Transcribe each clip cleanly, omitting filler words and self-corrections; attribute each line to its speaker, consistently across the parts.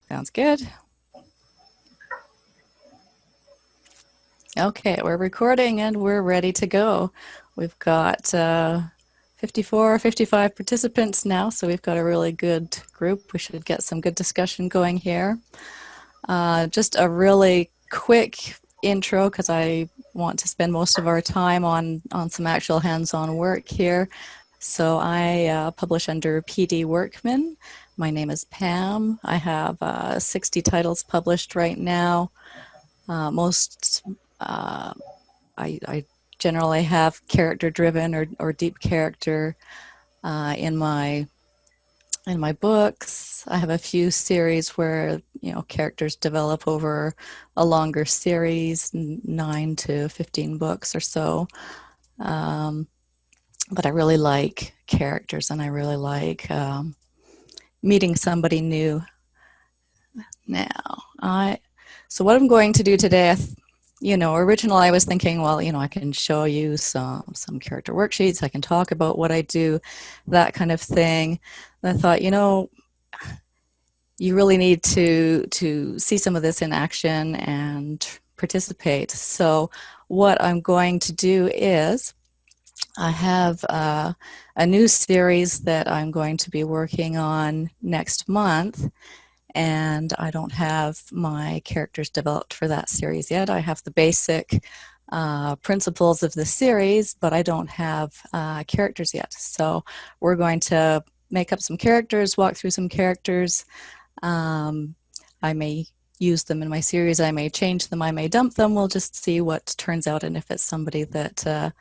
Speaker 1: Sounds good. Okay, we're recording and we're ready to go. We've got 54, 55 participants now, so we've got a really good group. We should get some good discussion going here. Just a really quick intro, because I want to spend most of our time on some actual hands-on work here. So I publish under PD Workman. My name is Pam. I have 60 titles published right now. I generally have character-driven or deep character in my books. I have a few series where characters develop over a longer series, 9 to 15 books or so. But I really like characters, and I really like meeting somebody new. So what I'm going to do today, originally I was thinking, well, I can show you some character worksheets. I can talk about what I do, that kind of thing. And I thought, you really need to see some of this in action and participate. So what I'm going to do is I have a new series that I'm going to be working on next month, and I don't have my characters developed for that series yet. I have the basic principles of the series, but I don't have characters yet. So we're going to make up some characters, walk through some characters. I may use them in my series, I may change them, I may dump them. We'll just see what turns out and if it's somebody that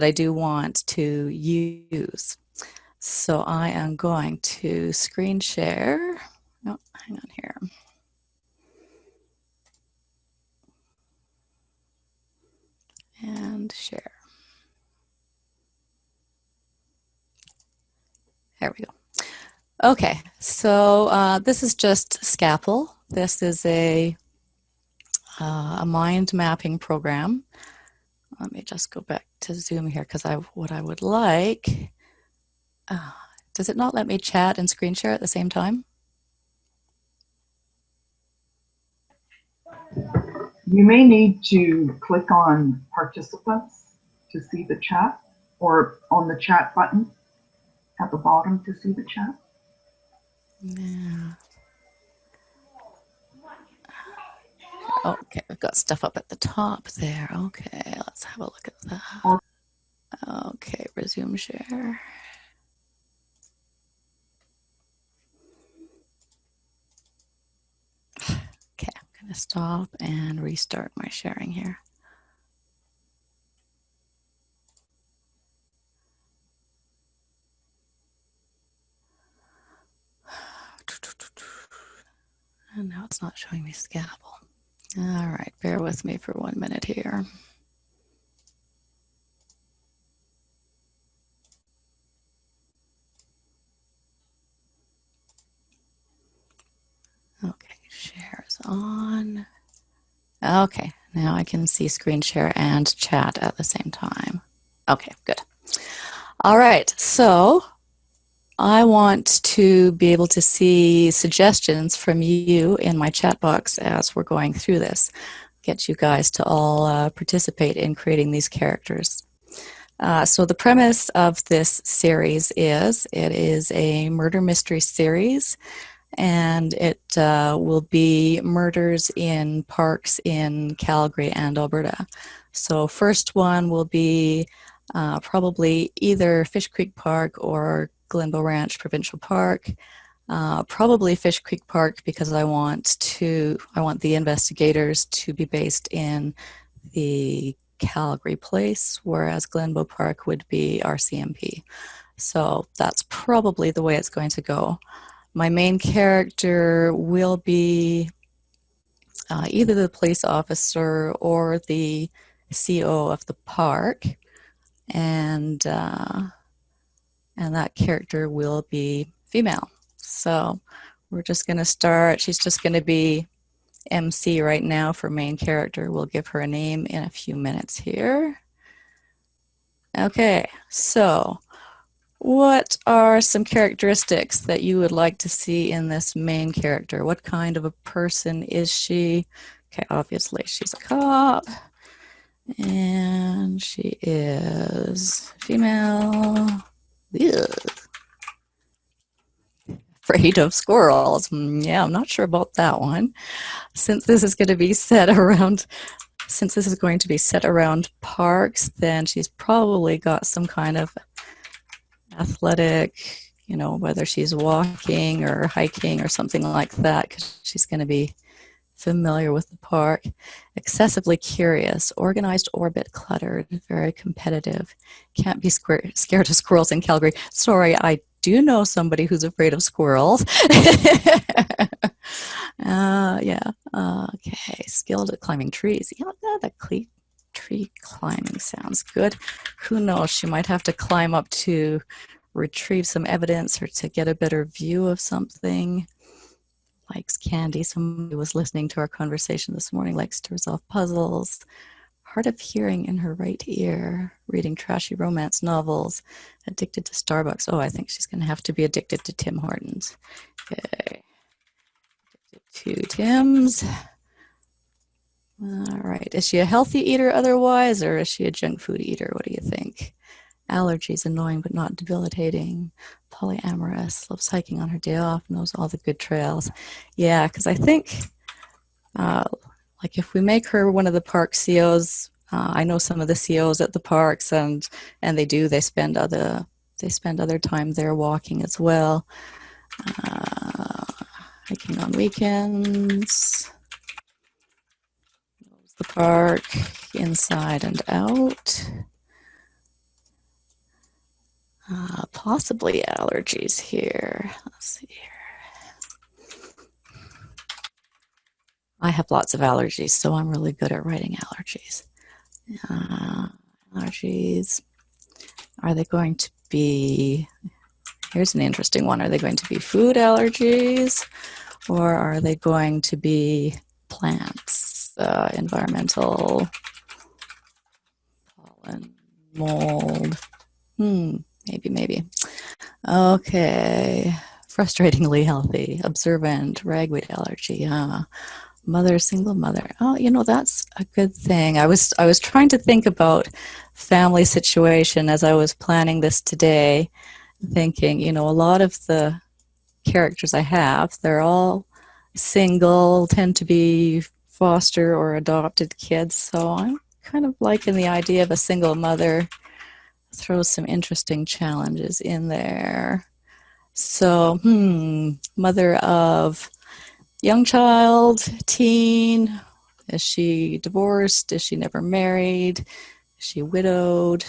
Speaker 1: I do want to use. So I am going to screen share. Oh, hang on here. And share. There we go. Okay, so this is just Scapel. This is a mind mapping program. Let me just go back to Zoom here, because what I would like, does it not let me chat and screen share at the same time?
Speaker 2: You may need to click on participants to see the chat, or on the chat button at the bottom to see the chat.
Speaker 1: Yeah. Okay, we've got stuff up at the top there. Okay, let's have a look at that. Okay, resume share. Okay, I'm going to stop and restart my sharing here. And now it's not showing me Scapel. All right, bear with me for 1 minute here. Okay, share is on. Okay, now I can see screen share and chat at the same time. Okay, good. All right, so I want to be able to see suggestions from you in my chat box as we're going through this. Get you guys to all participate in creating these characters. So the premise of this series is, it is a murder mystery series, and it will be murders in parks in Calgary and Alberta. So first one will be probably either Fish Creek Park or Glenbow Ranch Provincial Park. Probably Fish Creek Park, because I want the investigators to be based in the Calgary place, whereas Glenbow Park would be RCMP. So that's probably the way it's going to go. My main character will be either the police officer or the CO of the park, and that character will be female. So we're just going to start. She's just going to be MC right now for main character. We'll give her a name in a few minutes here. Okay, so what are some characteristics that you would like to see in this main character? What kind of a person is she? Okay, obviously she's a cop, and she is female. Ugh. Afraid of squirrels. Yeah, I'm not sure about that one. Since this is going to be set around parks, then she's probably got some kind of athletic, whether she's walking or hiking or something like that, because she's going to be familiar with the park. Excessively curious, organized orbit, cluttered, very competitive. Can't be scared of squirrels in Calgary. Sorry, I do know somebody who's afraid of squirrels. Yeah. Okay. Skilled at climbing trees. Yeah, that tree climbing sounds good. Who knows? She might have to climb up to retrieve some evidence or to get a better view of something. Likes candy. Somebody was listening to our conversation this morning, likes to resolve puzzles. Hard of hearing in her right ear. Reading trashy romance novels. Addicted to Starbucks. Oh, I think she's going to have to be addicted to Tim Hortons. Okay. Addicted to Tim's. All right. Is she a healthy eater otherwise, or is she a junk food eater? What do you think? Allergies, annoying but not debilitating. Polyamorous, loves hiking on her day off, knows all the good trails. Yeah, because I think, like, if we make her one of the park COs, I know some of the COs at the parks, and they spend other time there walking as well. Hiking on weekends. Knows the park inside and out. Possibly allergies here. Let's see here. I have lots of allergies, so I'm really good at writing allergies. Allergies. Are they going to be, here's an interesting one. Are they going to be food allergies, or are they going to be plants, environmental, pollen, mold? Maybe. Okay. Frustratingly healthy, observant, ragweed allergy. Mother, single mother. Oh, that's a good thing. I was trying to think about family situation as I was planning this today, thinking, a lot of the characters I have, they're all single, tend to be foster or adopted kids. So I'm kind of liking the idea of a single mother. Throw some interesting challenges in there. So, mother of young child, teen. Is she divorced? Is she never married? Is she widowed?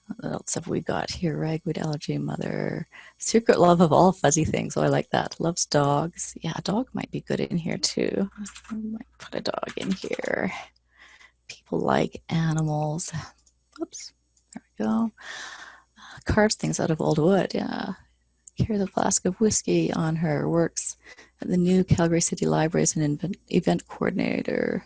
Speaker 1: What else have we got here? Ragweed allergy, mother. Secret love of all fuzzy things. Oh, I like that. Loves dogs. Yeah, a dog might be good in here too. I might put a dog in here. People like animals. Oops. There we go. Carves things out of old wood. Yeah. Carries a flask of whiskey on her. Works at the new Calgary City Library as an event coordinator.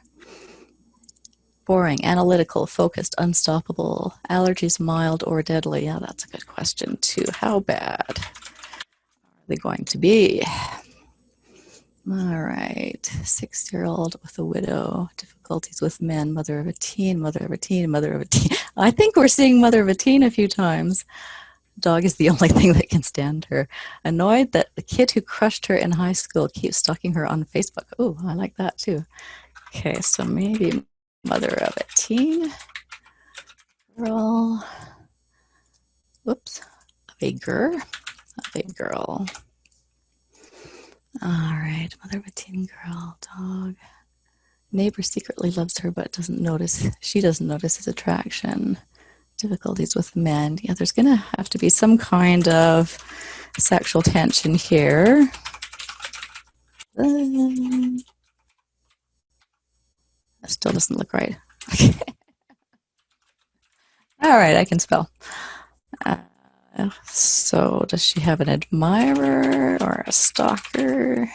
Speaker 1: Boring, analytical, focused, unstoppable. Allergies mild or deadly? Yeah, that's a good question too. How bad are they going to be? All right. 6-year-old with a widow. Difficulties with men. Mother of a teen. Mother of a teen. Mother of a teen. I think we're seeing mother of a teen a few times. Dog is the only thing that can stand her. Annoyed that the kid who crushed her in high school keeps stalking her on Facebook. Oh, I like that too. Okay, so maybe mother of a teen girl. Whoops, of a girl. All right, mother of a teen girl, dog. Neighbor secretly loves her but she doesn't notice his attraction. Difficulties with men. Yeah, there's going to have to be some kind of sexual tension here. That still doesn't look right. All right, I can spell. So does she have an admirer or a stalker?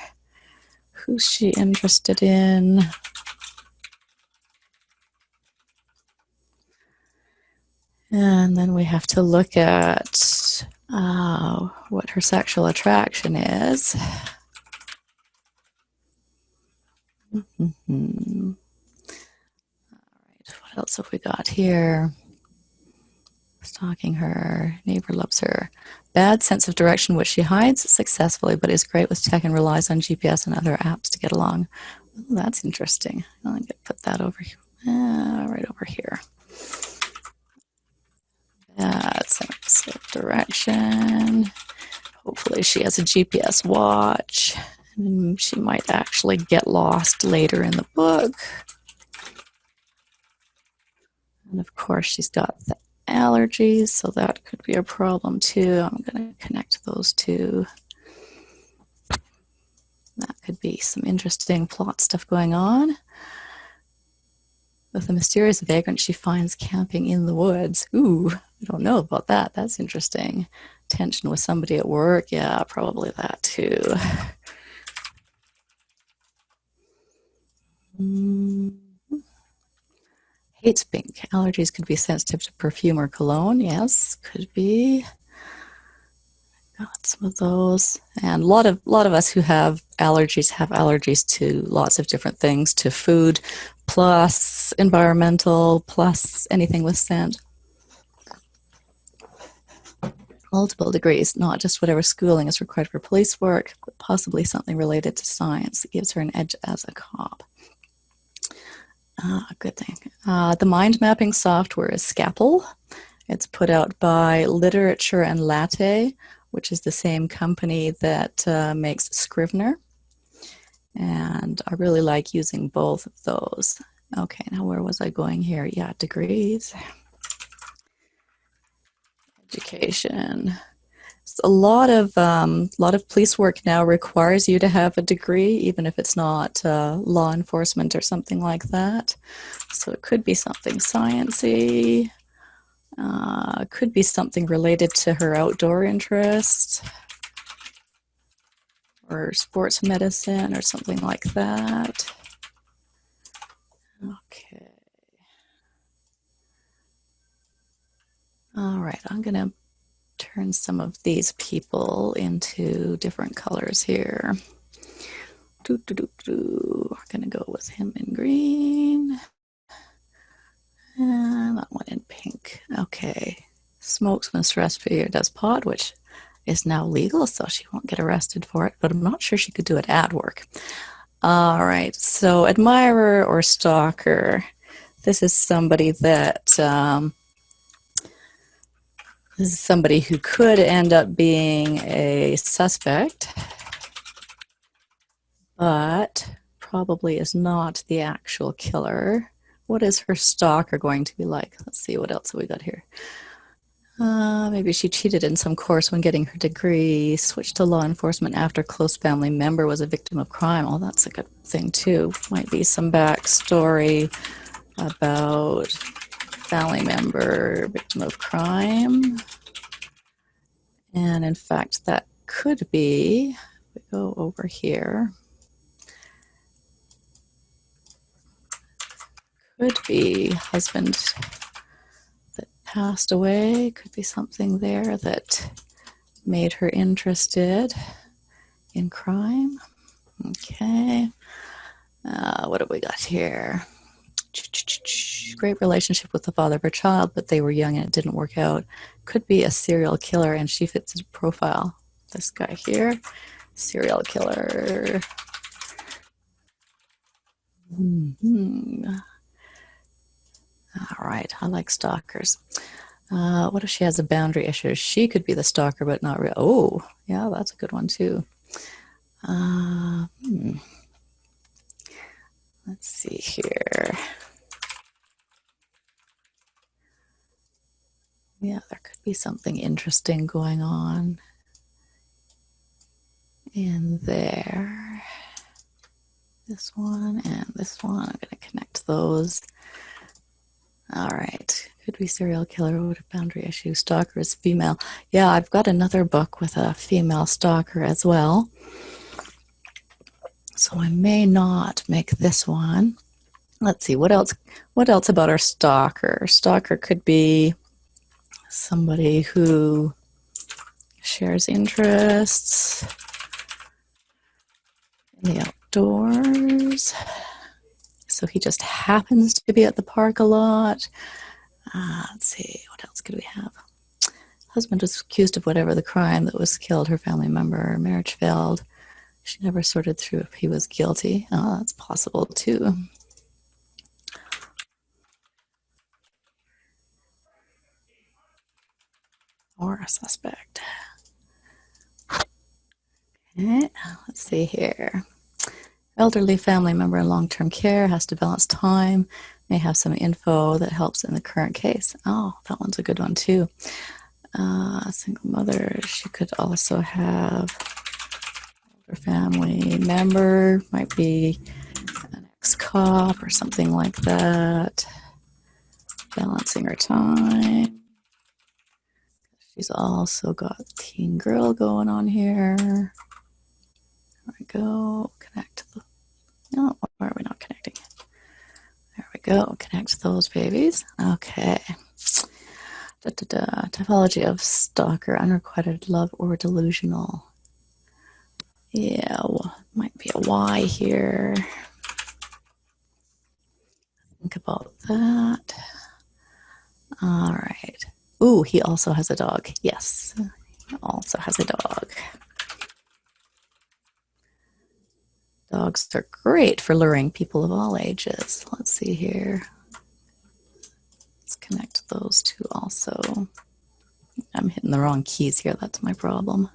Speaker 1: Who's she interested in? And then we have to look at what her sexual attraction is. Mm-hmm. All right, what else have we got here? Stalking her, neighbor loves her. Bad sense of direction, which she hides successfully, but is great with tech and relies on GPS and other apps to get along. Oh, that's interesting. I'm going to put that over here, right over here. Bad sense of direction. Hopefully she has a GPS watch. And she might actually get lost later in the book. And of course, she's got the allergies, so that could be a problem too. I'm going to connect those two. That could be some interesting plot stuff going on. With a mysterious vagrant she finds camping in the woods. Ooh, I don't know about that. That's interesting. Tension with somebody at work. Yeah, probably that too. Hates pink. Allergies could be sensitive to perfume or cologne. Yes, could be. Got some of those. And a lot of us who have allergies to lots of different things, to food, plus environmental, plus anything with scent. Multiple degrees, not just whatever schooling is required for police work, but possibly something related to science that gives her an edge as a cop. Good thing. The mind mapping software is Scalpel. It's put out by Literature and Latte, which is the same company that makes Scrivener. And I really like using both of those. Okay, now where was I going here? Yeah, degrees. Education. A lot of police work now requires you to have a degree, even if it's not law enforcement or something like that. So it could be something sciencey. Could be something related to her outdoor interest, or sports medicine, or something like that. Okay. All right, I'm going to turn some of these people into different colors here. We're going to go with him in green. And that one in pink. Okay. Smokes when stressed or does pot, which is now legal, so she won't get arrested for it, but I'm not sure she could do it at work. All right. So admirer or stalker. This is somebody that this is somebody who could end up being a suspect, but probably is not the actual killer. What is her stalker going to be like? Let's see, what else have we got here? Maybe she cheated in some course when getting her degree, switched to law enforcement after a close family member was a victim of crime. Oh, that's a good thing too. Might be some backstory about family member, victim of crime. And in fact, that could be, we go over here, could be husband that passed away, could be something there that made her interested in crime. Okay. What have we got here? Great relationship with the father of her child, but they were young and it didn't work out. Could be a serial killer, and she fits his profile. This guy here, serial killer. All right, I like stalkers. What if she has a boundary issue? She could be the stalker, but not real. Oh, yeah, that's a good one too. Let's see here. Yeah, there could be something interesting going on in there. This one and this one, I'm going to connect those. All right, could be serial killer, what a boundary issue, stalker is female. Yeah, I've got another book with a female stalker as well. So I may not make this one. Let's see, what else about our stalker? Stalker could be somebody who shares interests in the outdoors. So he just happens to be at the park a lot. Let's see, what else could we have? Husband was accused of whatever the crime that was killed her family member. Marriage failed. She never sorted through if he was guilty. Oh, that's possible too. Or a suspect. Okay, let's see here. Elderly family member in long-term care has to balance time, may have some info that helps in the current case. Oh, that one's a good one too. Single mother, she could also have her family member, might be an ex-cop or something like that. Balancing her time. She's also got teen girl going on here. There we go. Connect to the. No, why are we not connecting? There we go. Connect those babies. Okay. Typology of stalker, unrequited love or delusional. Yeah, well, might be a Y here. Think about that. All right. Ooh, he also has a dog. Yes, he also has a dog. Dogs are great for luring people of all ages. Let's see here. Let's connect those two also. I'm hitting the wrong keys here. That's my problem.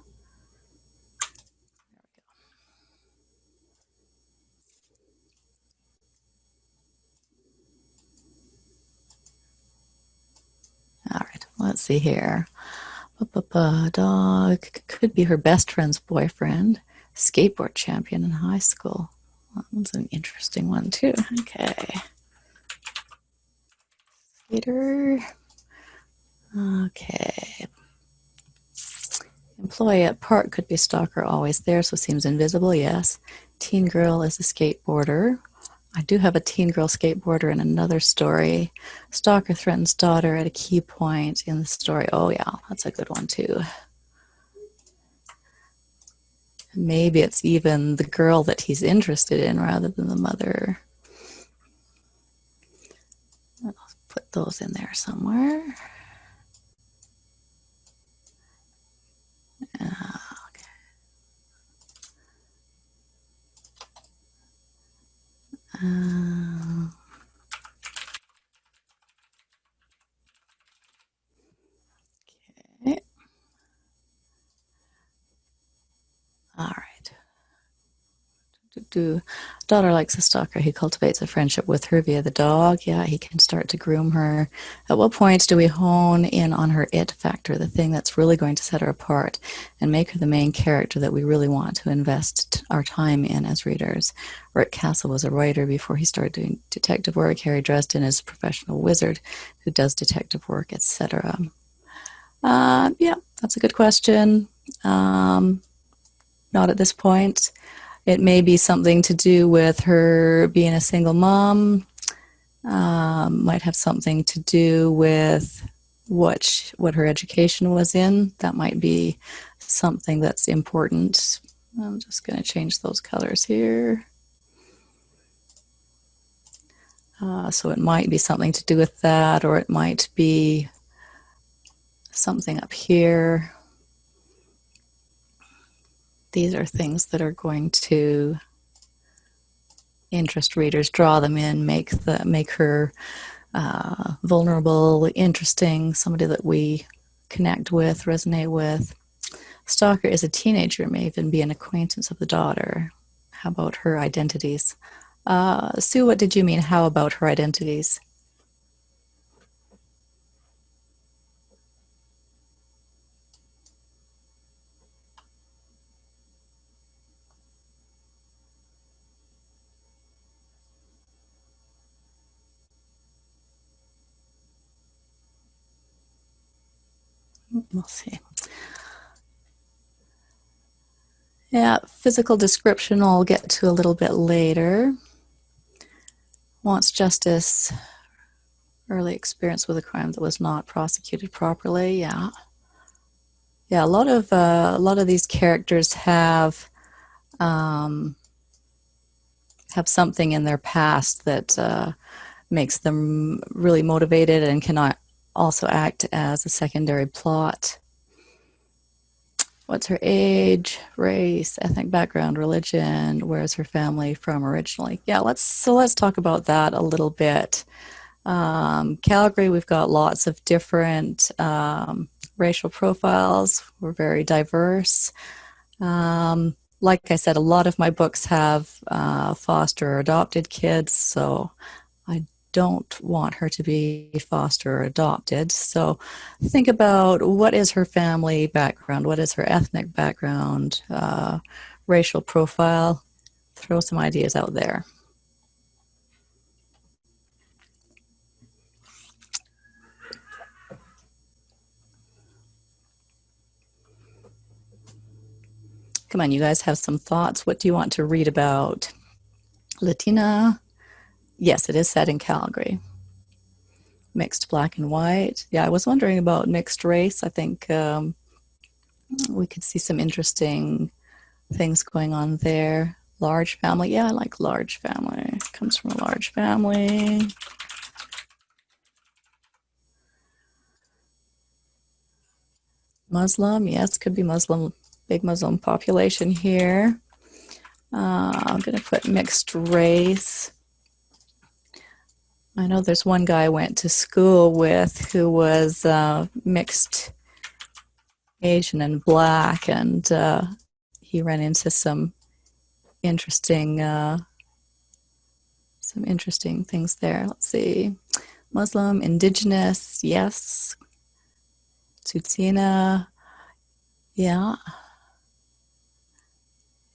Speaker 1: All right, let's see here. Dog could be her best friend's boyfriend, skateboard champion in high school. That one's an interesting one too. Okay. Skater. Okay. Employee at park could be stalker, always there, so seems invisible, yes. Teen girl is a skateboarder. I do have a teen girl skateboarder in another story. Stalker threatens daughter at a key point in the story. Oh yeah, that's a good one too. Maybe it's even the girl that he's interested in rather than the mother. I'll put those in there somewhere. Okay. Okay. All right. Daughter likes a stalker. He cultivates a friendship with her via the dog. Yeah, he can start to groom her. At what point do we hone in on her it factor, the thing that's really going to set her apart and make her the main character that we really want to invest our time in as readers? Rick Castle was a writer before he started doing detective work. Harry Dresden is a professional wizard who does detective work, etc. Yeah, that's a good question. Not at this point. It may be something to do with her being a single mom. Might have something to do with what her education was in. That might be something that's important. I'm just going to change those colors here. So it might be something to do with that, or it might be something up here. These are things that are going to interest readers, draw them in, make her vulnerable, interesting, somebody that we connect with, resonate with. Stalker is a teenager, may even be an acquaintance of the daughter. How about her identities? Sue, what did you mean? How about her identities? We'll see. Yeah, physical description I'll get to a little bit later. Wants justice, early experience with a crime that was not prosecuted properly. Yeah. Yeah, a lot of these characters have something in their past that makes them really motivated and cannot also act as a secondary plot. What's her age, race, ethnic background, religion? Where is her family from originally? Yeah, let's talk about that a little bit. Calgary, we've got lots of different racial profiles. We're very diverse. Like I said, a lot of my books have foster or adopted kids, so I don't want her to be foster or adopted. So think about what is her family background, what is her ethnic background, racial profile. Throw some ideas out there. Come on, you guys have some thoughts. What do you want to read about? Latina? Yes, it is set in Calgary. Mixed black and white. Yeah, I was wondering about mixed race. I think we could see some interesting things going on there. Large family. Yeah, I like large family. Comes from a large family. Muslim. Yes, could be Muslim. Big Muslim population here. I'm going to put mixed race. I know there's one guy I went to school with who was mixed Asian and black, and he ran into some interesting things there. Let's see. Muslim, indigenous, yes. Tsutsina, yeah.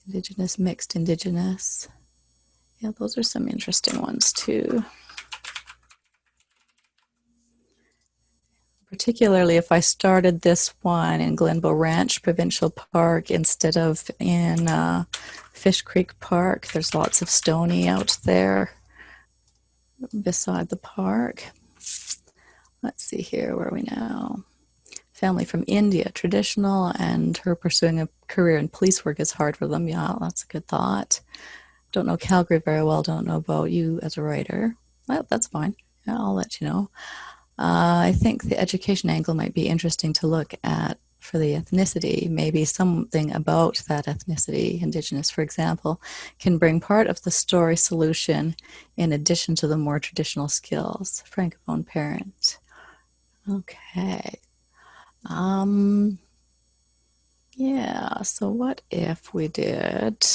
Speaker 1: Indigenous, mixed indigenous. Yeah, those are some interesting ones too. Particularly if I started this one in Glenbow Ranch Provincial Park instead of in Fish Creek Park. There's lots of stony out there beside the park. Let's see here, where are we now? Family from India, traditional, and her pursuing a career in police work is hard for them. Yeah, that's a good thought. Don't know Calgary very well, don't know about you as a writer. Well, that's fine. Yeah, I'll let you know. I think the education angle might be interesting to look at for the ethnicity. Maybe something about that ethnicity, Indigenous, for example, can bring part of the story solution in addition to the more traditional skills. Francophone parent. Okay. Yeah, so what if we did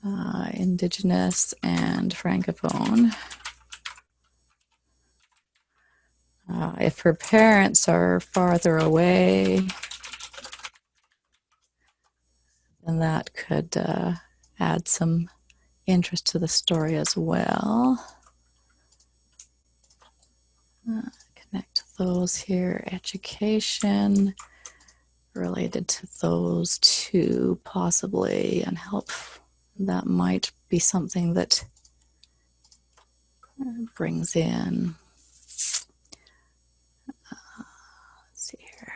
Speaker 1: Indigenous and Francophone? If her parents are farther away, then that could add some interest to the story as well. Connect those here. Education related to those two possibly, and help. That might be something that brings in. Let's see here.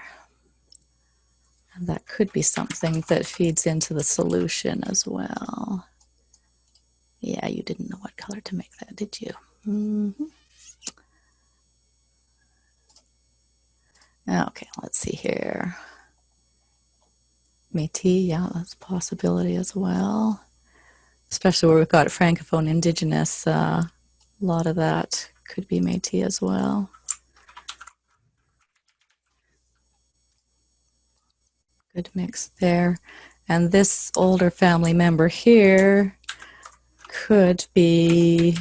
Speaker 1: And that could be something that feeds into the solution as well. Yeah, you didn't know what color to make that, did you? Mm-hmm. Okay, let's see here. Métis, yeah, that's a possibility as well. Especially where we've got Francophone, Indigenous, a lot of that could be Métis as well. Good mix there. And this older family member here could be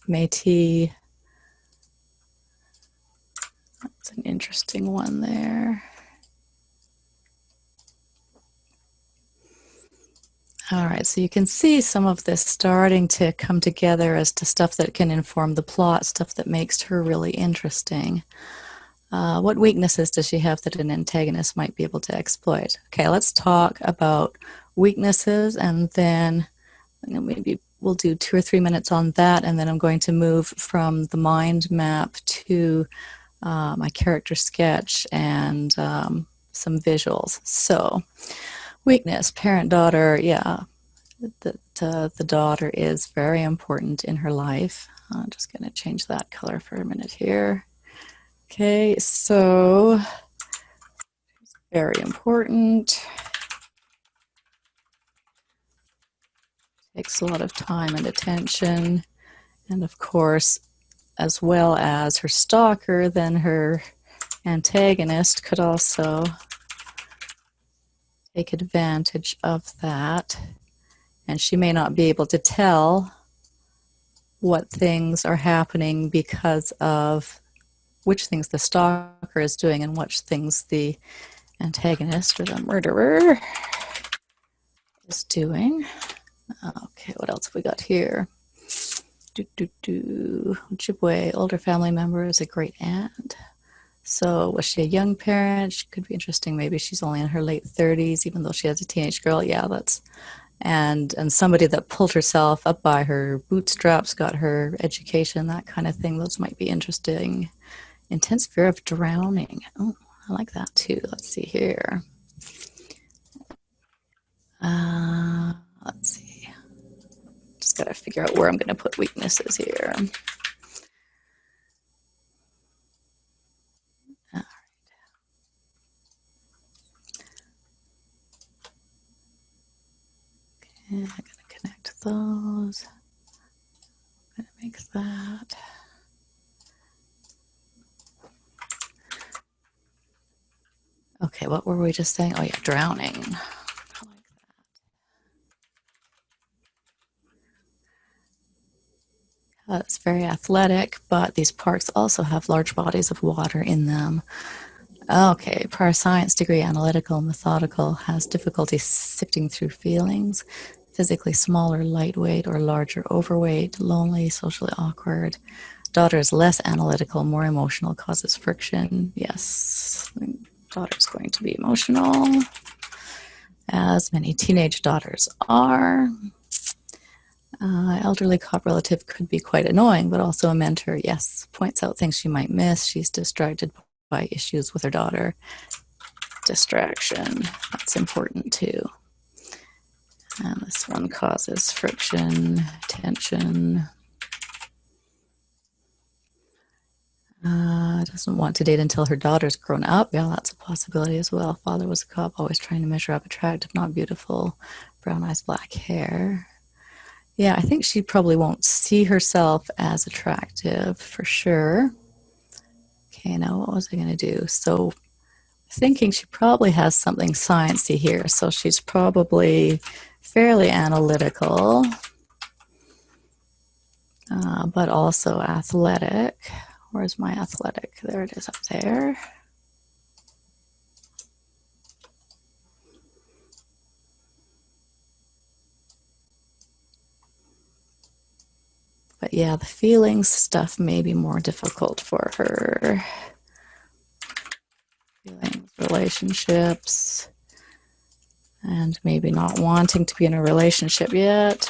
Speaker 1: Métis. That's an interesting one there. All right, so you can see some of this starting to come together as to stuff that can inform the plot, stuff that makes her really interesting. What weaknesses does she have that an antagonist might be able to exploit? Okay, let's talk about weaknesses, and then maybe we'll do 2 or 3 minutes on that, and then I'm going to move from the mind map to my character sketch and some visuals. So weakness, parent-daughter, yeah, the daughter is very important in her life. I'm just going to change that color for a minute here. Okay, so very important. Takes a lot of time and attention. And of course, as well as her stalker, then her antagonist could also take advantage of that. And she may not be able to tell what things are happening because of which things the stalker is doing and which things the antagonist or the murderer is doing. Okay, what else have we got here? Ojibwe, older family member, is a great aunt. So was she a young parent? She could be interesting. Maybe she's only in her late 30s, even though she has a teenage girl. Yeah, that's and somebody that pulled herself up by her bootstraps, got her education, that kind of thing. Those might be interesting. Intense fear of drowning. Oh, I like that too. Let's see here. Let's see. Just got to figure out where I'm going to put weaknesses here. All right. Okay, I'm going to connect those. I'm going to make that. Okay, what were we just saying? Oh yeah, drowning. I like that. It's very athletic, but these parks also have large bodies of water in them. Okay, prior science degree, analytical, methodical, has difficulty sifting through feelings, physically smaller, lightweight, or larger, overweight, lonely, socially awkward. Daughter is less analytical, more emotional, causes friction. Yes, daughter's going to be emotional, as many teenage daughters are. Elderly cop relative could be quite annoying, but also a mentor. Yes, points out things she might miss. She's distracted by issues with her daughter. Distraction, that's important too. And this one causes friction, tension. Doesn't want to date until her daughter's grown up. Yeah, that's a possibility as well. Father was a cop, always trying to measure up, attractive, not beautiful, brown eyes, black hair. Yeah, I think she probably won't see herself as attractive for sure. Okay, now what was I going to do? So thinking she probably has something sciencey here. So she's probably fairly analytical, but also athletic. Where's my athletic? There it is up there. But yeah, the feelings stuff may be more difficult for her. Feelings, relationships, and maybe not wanting to be in a relationship yet.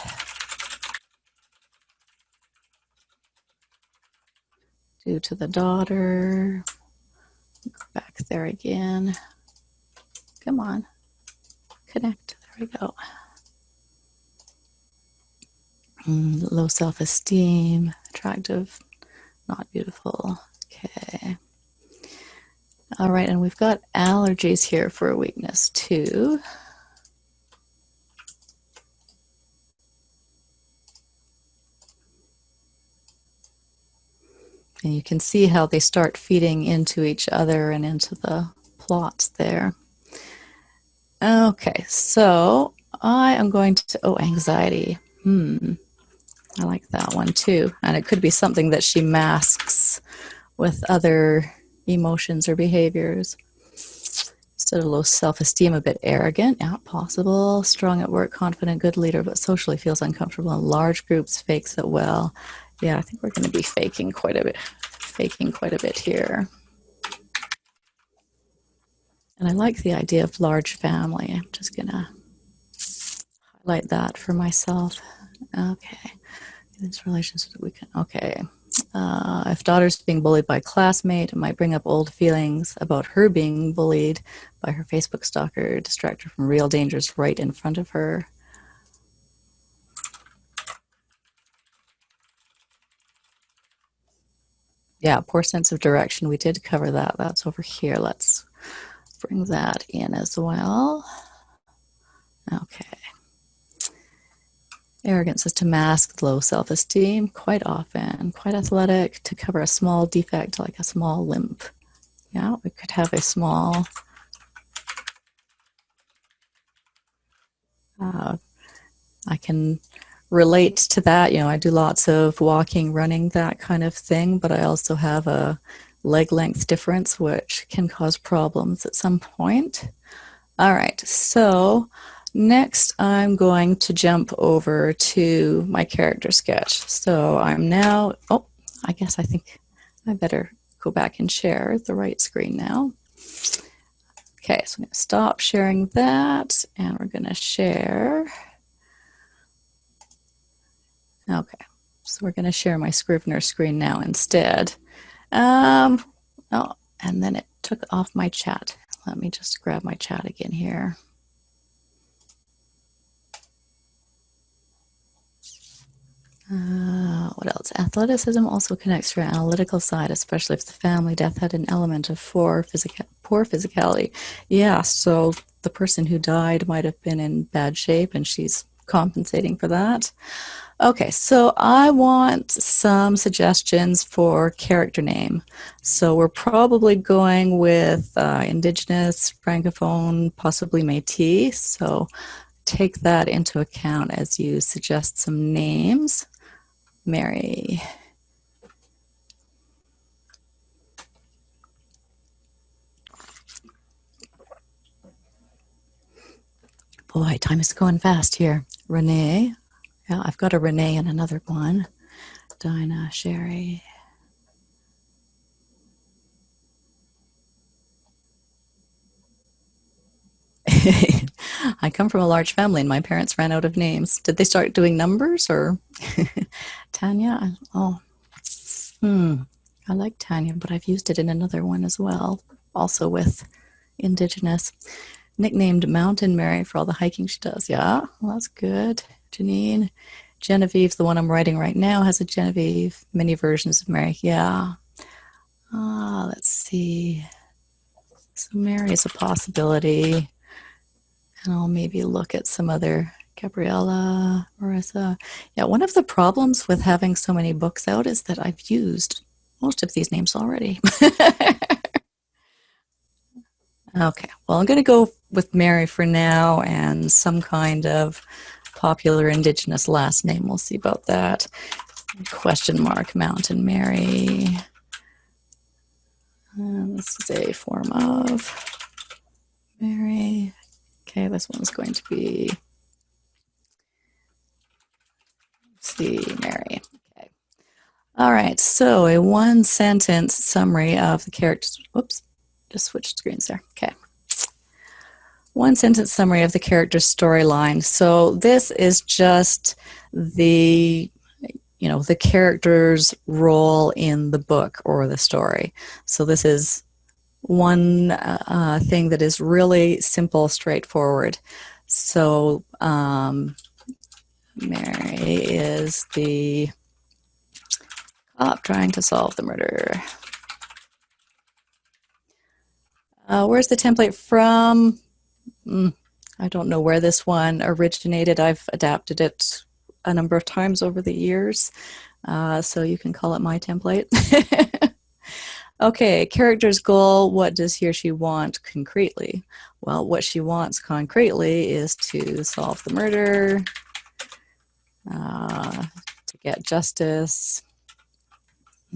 Speaker 1: Due to the daughter. Go back there again. Come on. Connect. There we go. Low self-esteem, attractive, not beautiful. Okay. All right, and we've got allergies here for a weakness too. And you can see how they start feeding into each other and into the plots there. Okay, so I am going to, oh, anxiety. I like that one too. And it could be something that she masks with other emotions or behaviors. Instead of low self-esteem, a bit arrogant, yeah, possible. Strong at work, confident, good leader, but socially feels uncomfortable in large groups, fakes it well. Yeah, I think we're going to be faking quite a bit here. And I like the idea of large family. I'm just going to highlight that for myself. Okay. These relationships we can, okay. If daughter's being bullied by a classmate, it might bring up old feelings about her being bullied by her Facebook stalker, distract her from real dangers right in front of her. Yeah, poor sense of direction. We did cover that. That's over here. Let's bring that in as well. Okay. Arrogance is to mask low self-esteem, quite often. Quite athletic, to cover a small defect like a small limp. Yeah, we could have a small I can relate to that. I do lots of walking, running, that kind of thing, but I also have a leg length difference, which can cause problems at some point. All right, so next I'm going to jump over to my character sketch. So I'm now, I think I better go back and share the right screen now. Okay, so I'm going to stop sharing that, and we're going to share. Okay, so we're going to share my Scrivener screen now instead. And then it took off my chat. Let me just grab my chat again here. What else? Athleticism also connects to your analytical side, especially if the family death had an element of poor physicality. Yeah, so the person who died might have been in bad shape, and she's compensating for that. Okay, so I want some suggestions for character name. So we're probably going with Indigenous, Francophone, possibly Métis. So take that into account as you suggest some names. Mary. Boy, time is going fast here. Renee. Yeah, I've got a Renee and another one. Dinah, Sherry. I come from a large family and my parents ran out of names. Did they start doing numbers or? Tanya? Oh, I like Tanya, but I've used it in another one as well, also with Indigenous. Nicknamed Mountain Mary for all the hiking she does. Yeah, well, that's good. Janine. Genevieve, the one I'm writing right now, has a Genevieve. Many versions of Mary. Yeah. Let's see. So Mary is a possibility. And I'll maybe look at some other. Gabriella, Marissa. Yeah, one of the problems with having so many books out is that I've used most of these names already. Okay, well, I'm going to go with Mary for now and some kind of popular Indigenous last name. We'll see about that. Question mark, Mountain Mary. This is a form of Mary. Okay, this one's going to be, let's see, Mary. Okay. All right, so a one-sentence summary of the characters. Whoops, just switched screens there. Okay. One sentence summary of the character's storyline. So this is just the character's role in the book or the story. So this is one thing that is really simple, straightforward. So Mary is the cop trying to solve the murder. Where's the template from? I don't know where this one originated. I've adapted it a number of times over the years, so you can call it my template. Okay, character's goal. What does he or she want concretely? Well, what she wants concretely is to solve the murder, to get justice.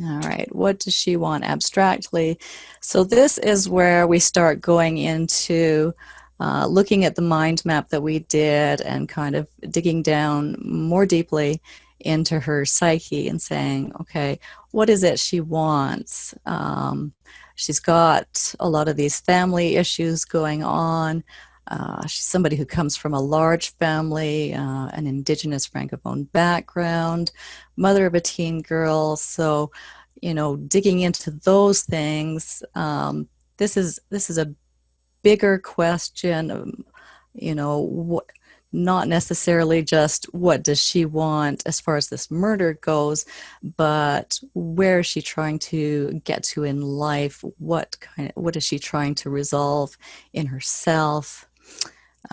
Speaker 1: All right, what does she want abstractly? So this is where we start going into looking at the mind map that we did and kind of digging down more deeply into her psyche and saying, okay, what is it she wants? She's got a lot of these family issues going on. She's somebody who comes from a large family, an indigenous francophone background, mother of a teen girl. So, digging into those things, this is a bigger question. What, not necessarily just what does she want as far as this murder goes, but where is she trying to get to in life? What is she trying to resolve in herself?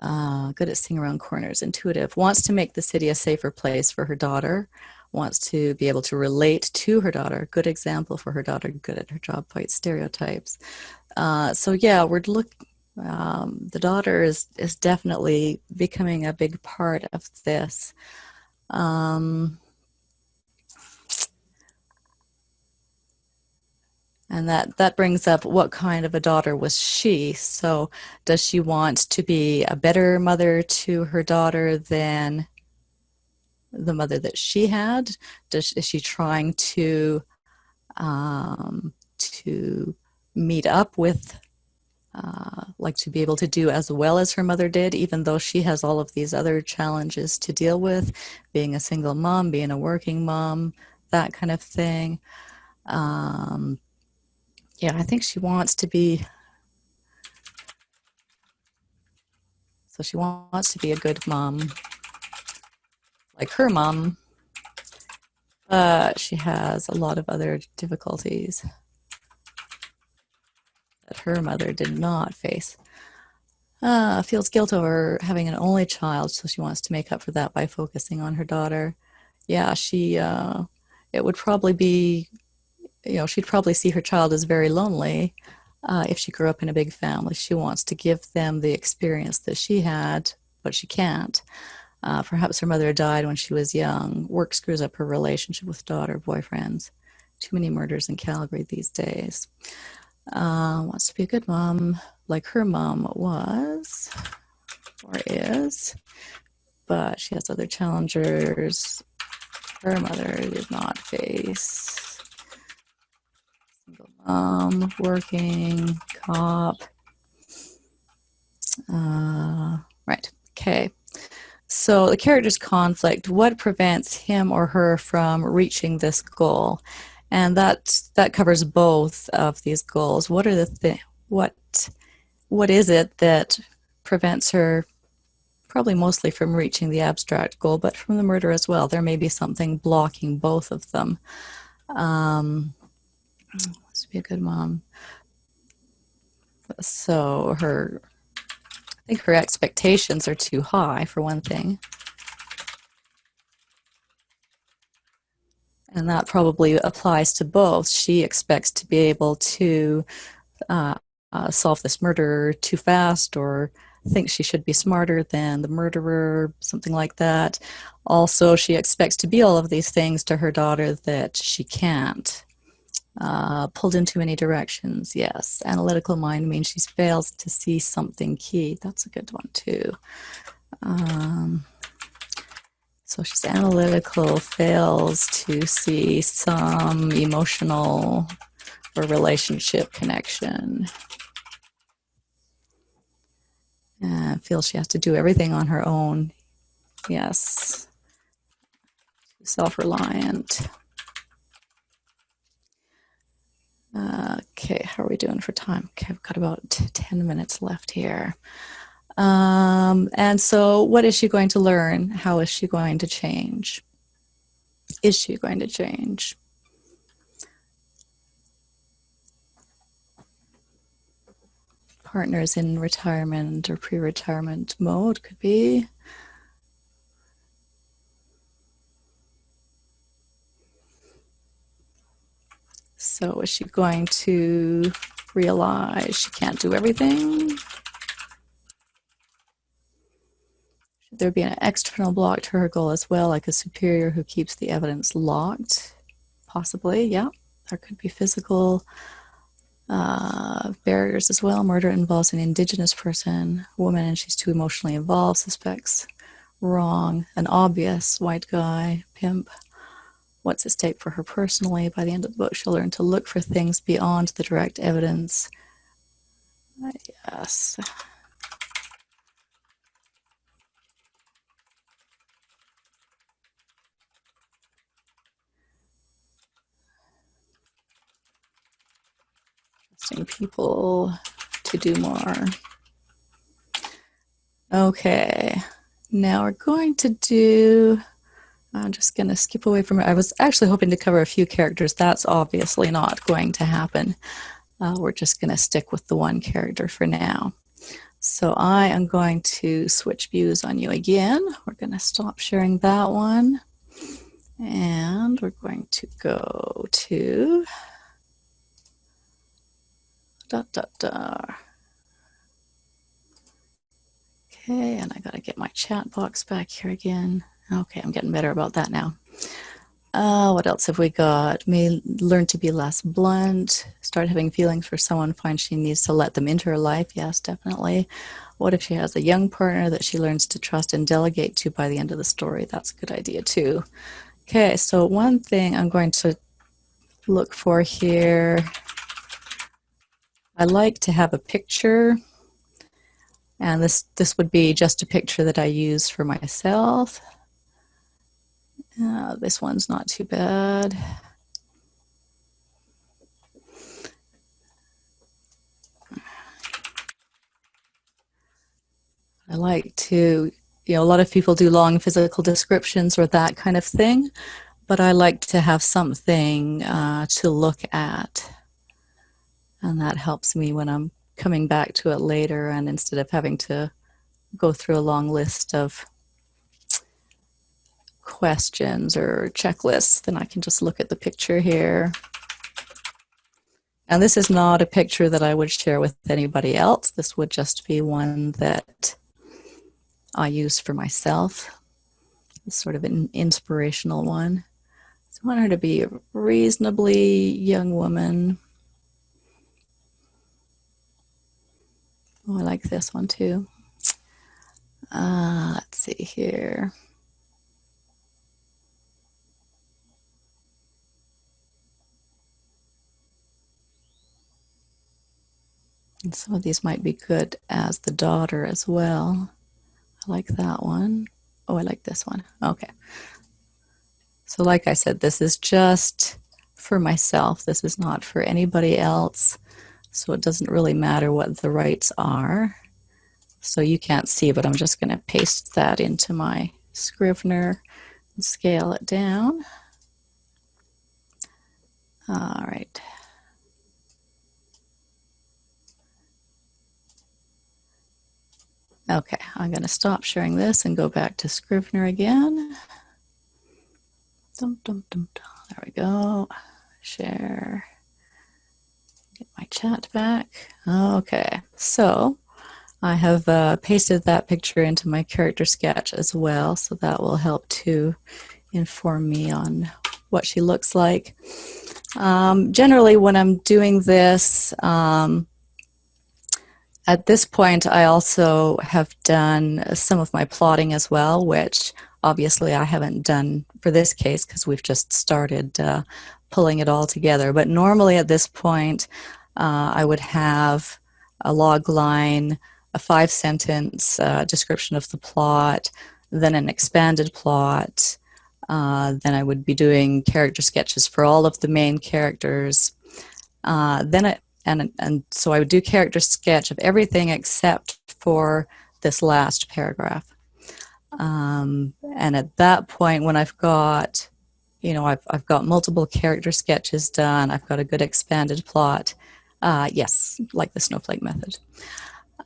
Speaker 1: Good at seeing around corners, intuitive, wants to make the city a safer place for her daughter, wants to be able to relate to her daughter, good example for her daughter, good at her job, fight stereotypes. So yeah, the daughter is definitely becoming a big part of this. And that brings up, what kind of a daughter was she? So does she want to be a better mother to her daughter than the mother that she had? Is she trying to meet up with, like to be able to do as well as her mother did, even though she has all of these other challenges to deal with, being a single mom, being a working mom, that kind of thing. Yeah, I think she wants to be, so she wants to be a good mom, like her mom, but she has a lot of other difficulties that her mother did not face. Feels guilt over having an only child, so she wants to make up for that by focusing on her daughter. Yeah, it would probably be, she'd probably see her child as very lonely if she grew up in a big family. She wants to give them the experience that she had, but she can't. Perhaps her mother died when she was young. Work screws up her relationship with daughter, boyfriends. Too many murders in Calgary these days. Wants to be a good mom, like her mom was or is, but she has other challengers her mother did not face. Single mom, working, cop. Right, okay. So the character's conflict, what prevents him or her from reaching this goal? And that covers both of these goals. What is it that prevents her, probably mostly from reaching the abstract goal, but from the murder as well? There may be something blocking both of them. Let's be a good mom. So I think her expectations are too high, for one thing. And that probably applies to both. She expects to be able to solve this murder too fast, or thinks she should be smarter than the murderer, something like that. Also, she expects to be all of these things to her daughter that she can't. Pulled in too many directions, yes. Analytical mind means she fails to see something key. That's a good one, too. So she's analytical, fails to see some emotional or relationship connection. Feels she has to do everything on her own. Yes. Self-reliant. Okay, how are we doing for time? Okay, I've got about 10 minutes left here. And so what is she going to learn? How is she going to change? Is she going to change? Partners in retirement or pre-retirement mode could be. So is she going to realize she can't do everything? Should there be an external block to her goal as well, like a superior who keeps the evidence locked? Possibly, yeah. There could be physical barriers as well. Murder involves an Indigenous person, woman, and she's too emotionally involved. Suspects wrong. An obvious white guy, pimp. What's at stake for her personally? By the end of the book, she'll learn to look for things beyond the direct evidence. Yes. Asking people to do more. Okay, now we're going to do, I'm just going to skip away from it. I was actually hoping to cover a few characters. That's obviously not going to happen. We're just going to stick with the one character for now. So I am going to switch views on you again. We're going to stop sharing that one. And we're going to go to Okay, and I got to get my chat box back here again. Okay, I'm getting better about that now. What else have we got? May learn to be less blunt. Start having feelings for someone. Find she needs to let them into her life. Yes, definitely. What if she has a young partner that she learns to trust and delegate to by the end of the story? That's a good idea too. Okay, so one thing I'm going to look for here, I like to have a picture, and this would be just a picture that I use for myself. This one's not too bad. I like to, a lot of people do long physical descriptions or that kind of thing, but I like to have something to look at. And that helps me when I'm coming back to it later, and instead of having to go through a long list of questions or checklists, then I can just look at the picture here. And this is not a picture that I would share with anybody else. This would just be one that I use for myself. It's sort of an inspirational one. So I want her to be a reasonably young woman. Oh, I like this one too. Let's see here. And some of these might be good as the daughter as well. I like that one. Oh, I like this one. Okay. So like I said, this is just for myself. This is not for anybody else. So it doesn't really matter what the rights are. So you can't see, but I'm just going to paste that into my Scrivener and scale it down. All right. Okay, I'm going to stop sharing this and go back to Scrivener again. There we go. Share. Get my chat back. Okay, so I have pasted that picture into my character sketch as well, so that will help to inform me on what she looks like. Generally, when I'm doing this, at this point, I also have done some of my plotting as well, which obviously I haven't done for this case because we've just started pulling it all together. But normally at this point, I would have a log line, a 5-sentence description of the plot, then an expanded plot, then I would be doing character sketches for all of the main characters. And so I would do character sketch of everything except for this last paragraph. And at that point, when I've got, I've got multiple character sketches done, I've got a good expanded plot. Yes, like the snowflake method.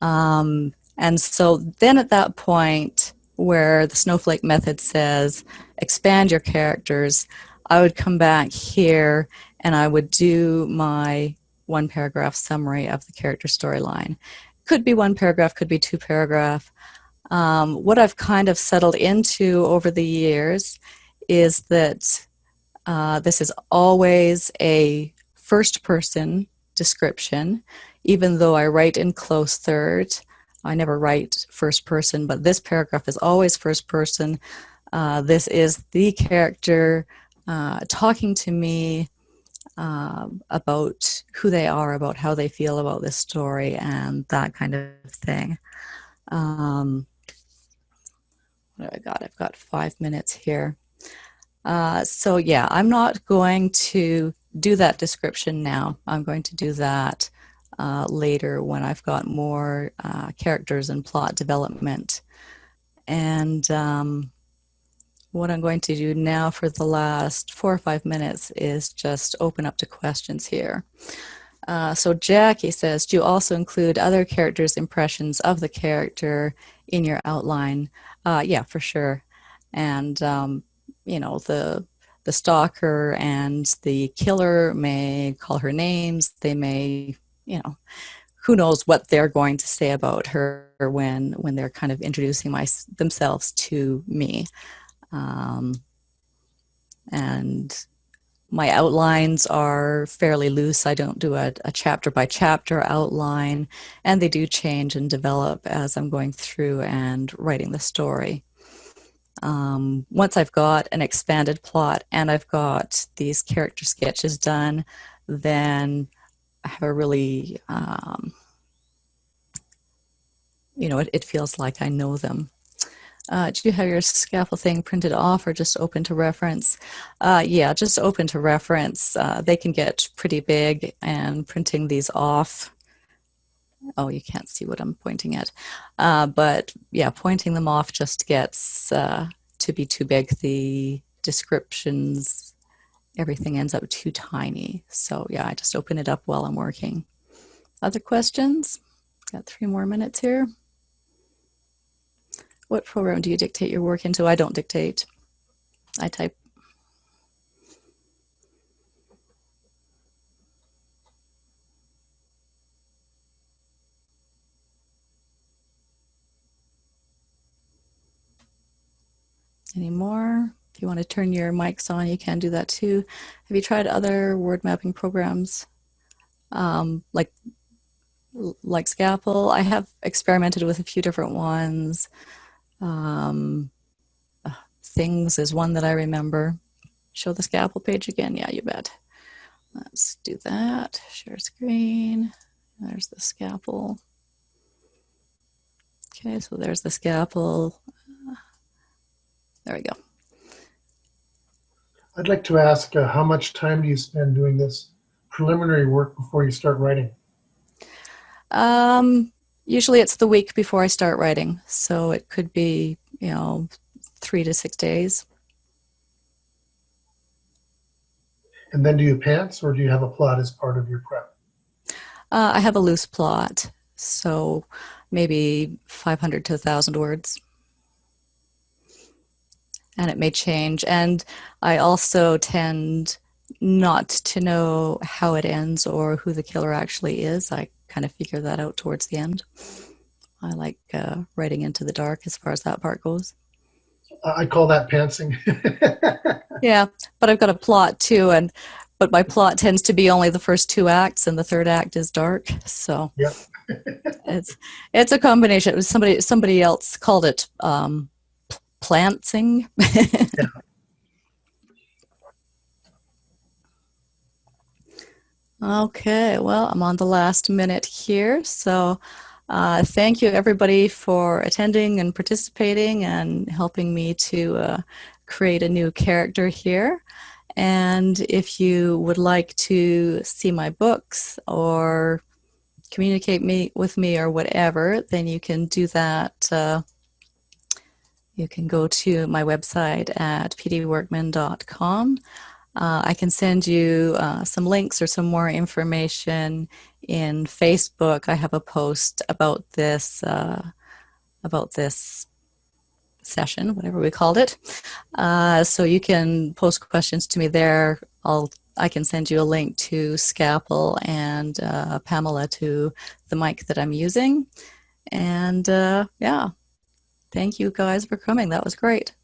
Speaker 1: And so then at that point where the snowflake method says expand your characters, I would come back here and I would do my 1-paragraph summary of the character storyline. Could be 1 paragraph, could be 2 paragraph. What I've kind of settled into over the years is that this is always a first-person description, even though I write in close third. I never write first person, but this paragraph is always first person. This is the character talking to me about who they are, about how they feel about this story, and that kind of thing. What do I got? I've got 5 minutes here. So yeah, I'm not going to do that description now. I'm going to do that later when I've got more characters and plot development. And what I'm going to do now for the last 4 or 5 minutes is just open up to questions here. So Jackie says, do you also include other characters' impressions of the character in your outline? Yeah, for sure. And you know, the stalker and the killer may call her names. They may, you know, who knows what they're going to say about her when they're kind of introducing themselves to me. And my outlines are fairly loose. I don't do a chapter by chapter outline, and they do change and develop as I'm going through and writing the story. Once I've got an expanded plot and I've got these character sketches done, then I have a really, you know, it feels like I know them. Do you have your scaffold thing printed off or just open to reference? Yeah, just open to reference. They can get pretty big, and printing these off, oh, you can't see what I'm pointing at. But yeah, pointing them off just gets to be too big. The descriptions, everything ends up too tiny. So yeah, I just open it up while I'm working. Other questions? Got 3 more minutes here. What program do you dictate your work into? I don't dictate. I type. Any more? If you want to turn your mics on, you can do that too. Have you tried other word mapping programs like Scalpel? I have experimented with a few different ones. Things is one that I remember. Show the Scalpel page again? Yeah, you bet. Let's do that. Share screen. There's the Scalpel. Okay, so there's the Scalpel. There we go.
Speaker 3: I'd like to ask, how much time do you spend doing this preliminary work before you start writing?
Speaker 1: Usually it's the week before I start writing, so it could be, you know, 3 to 6 days.
Speaker 3: And then do you pants, or do you have a plot as part of your prep?
Speaker 1: I have a loose plot, so maybe 500 to 1,000 words. And it may change. And I also tend not to know how it ends or who the killer actually is. I kind of figure that out towards the end. I like writing into the dark as far as that part goes.
Speaker 3: I call that pantsing.
Speaker 1: Yeah, but I've got a plot too, but my plot tends to be only the first 2 acts, and the 3rd act is dark. So
Speaker 3: yeah.
Speaker 1: it's a combination. It was somebody else called it planting.
Speaker 3: Yeah.
Speaker 1: Okay, well, I'm on the last minute here, so thank you everybody for attending and participating and helping me to create a new character here. And if you would like to see my books or communicate with me or whatever, then you can do that. You can go to my website at pdworkman.com. I can send you some links or some more information in Facebook. I have a post about this session, whatever we called it. So you can post questions to me there. I can send you a link to Scalpel and Pamela to the mic that I'm using. And yeah, thank you guys for coming. That was great.